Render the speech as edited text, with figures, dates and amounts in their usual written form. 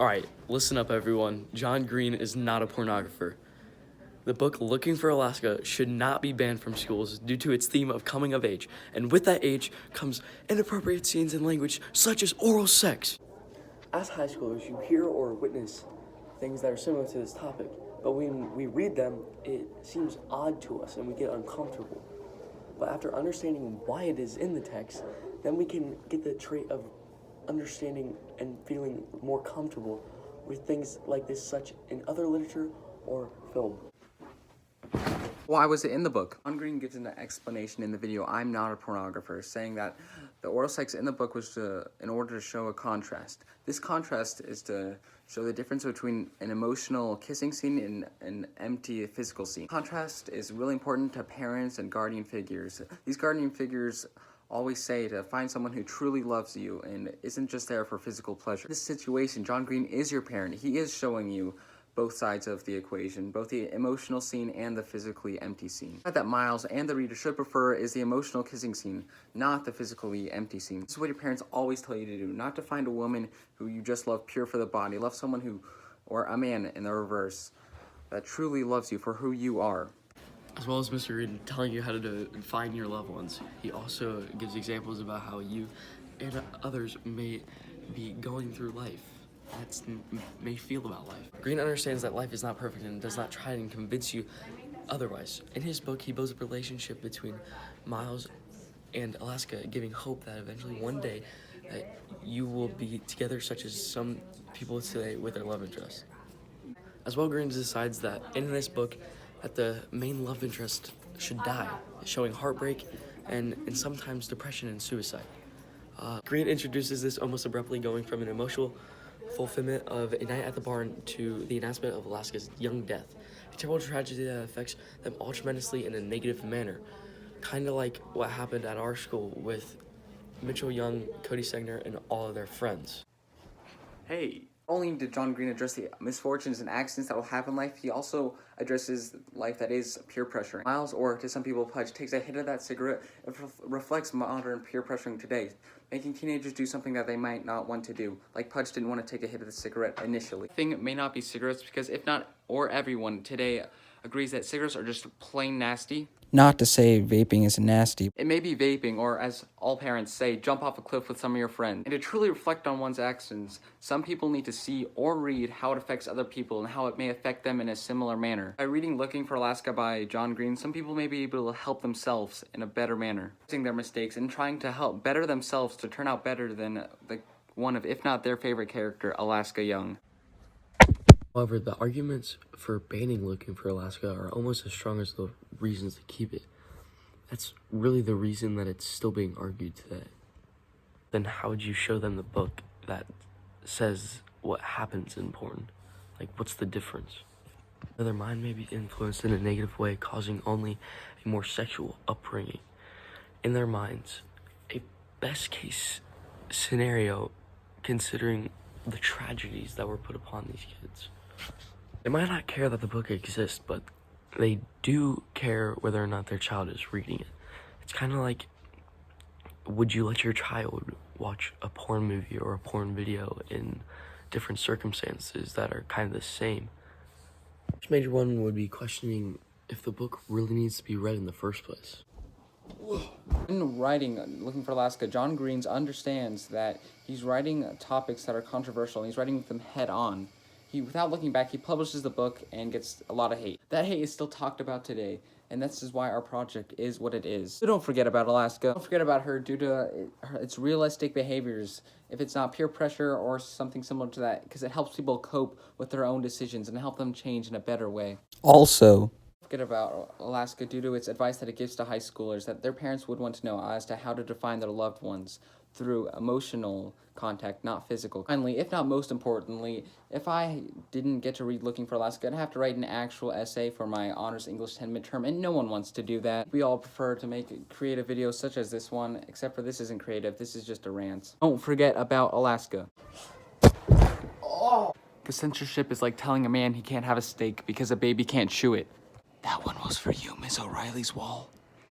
Alright, listen up everyone. John Green is not a pornographer. The book Looking for Alaska should not be banned from schools due to its theme of coming of age, and with that age comes inappropriate scenes and language such as oral sex. As high schoolers, you hear or witness things that are similar to this topic, but when we read them, it seems odd to us and we get uncomfortable. But after understanding why it is in the text, then we can get the trait of understanding and feeling more comfortable with things like this, such in other literature or film. Why was it in the book? John Green gives an explanation in the video, I'm Not a Pornographer, saying that the oral sex in the book was in order to show a contrast. This contrast is to show the difference between an emotional kissing scene and an empty physical scene. Contrast is really important to parents and guardian figures. These guardian figures always say to find someone who truly loves you and isn't just there for physical pleasure. In this situation, John Green is your parent. He is showing you both sides of the equation, both the emotional scene and the physically empty scene. That Miles and the reader should prefer is the emotional kissing scene, not the physically empty scene. This is what your parents always tell you to do, not to find a woman who you just love pure for the body. Love someone who, or a man in the reverse, that truly loves you for who you are. As well as Mr. Green telling you how to find your loved ones, he also gives examples about how you and others may be going through life. May feel about life. Green understands that life is not perfect and does not try and convince you otherwise. In his book, he builds a relationship between Miles and Alaska, giving hope that eventually one day that you will be together, such as some people today with their love interest. As well, Green decides that in this book, that the main love interest should die, showing heartbreak and sometimes depression and suicide. Green introduces this almost abruptly, going from an emotional fulfillment of a night at the barn to the announcement of Alaska's young death, a terrible tragedy that affects them all tremendously in a negative manner, kind of like what happened at our school with Mitchell Young, Cody Segner, and all of their friends. Hey, not only did John Green address the misfortunes and accidents that will happen in life, he also addresses life that is peer pressuring. Miles, or to some people Pudge, takes a hit of that cigarette. It reflects modern peer pressuring today, making teenagers do something that they might not want to do. Like Pudge didn't want to take a hit of the cigarette initially. The thing may not be cigarettes, because if not, or everyone today agrees that cigarettes are just plain nasty. Not to say vaping is nasty. It may be vaping, or as all parents say, jump off a cliff with some of your friends. And to truly reflect on one's actions, some people need to see or read how it affects other people and how it may affect them in a similar manner. By reading Looking for Alaska by John Green, some people may be able to help themselves in a better manner, fixing their mistakes and trying to help better themselves to turn out better than one of, if not their favorite character, Alaska Young. However, the arguments for banning Looking for Alaska are almost as strong as the reasons to keep it. That's really the reason that it's still being argued today. Then how would you show them the book that says what happens in porn? Like, what's the difference? Their mind may be influenced in a negative way, causing only a more sexual upbringing. In their minds, a best case scenario considering the tragedies that were put upon these kids. They might not care that the book exists, but they do care whether or not their child is reading it. It's kind of like, would you let your child watch a porn movie or a porn video in different circumstances that are kind of the same? Major one would be questioning if the book really needs to be read in the first place. In writing Looking for Alaska, John Green understands that he's writing topics that are controversial, and he's writing them head on. Without looking back, he publishes the book and gets a lot of hate. That hate is still talked about today, and this is why our project is what it is. So don't forget about Alaska. Don't forget about her due to its realistic behaviors, if it's not peer pressure or something similar to that, because it helps people cope with their own decisions and help them change in a better way. Also, Forget about Alaska due to its advice that it gives to high schoolers that their parents would want to know as to how to define their loved ones through emotional contact, not physical. Finally, if not most importantly, if I didn't get to read Looking for Alaska, I'd have to write an actual essay for my Honors English 10 midterm, and no one wants to do that. We all prefer to make creative videos such as this one, except for this isn't creative, this is just a rant. Don't forget about Alaska. Oh. The censorship is like telling a man he can't have a steak because a baby can't chew it. That one was for you, Miss O'Reilly's wall.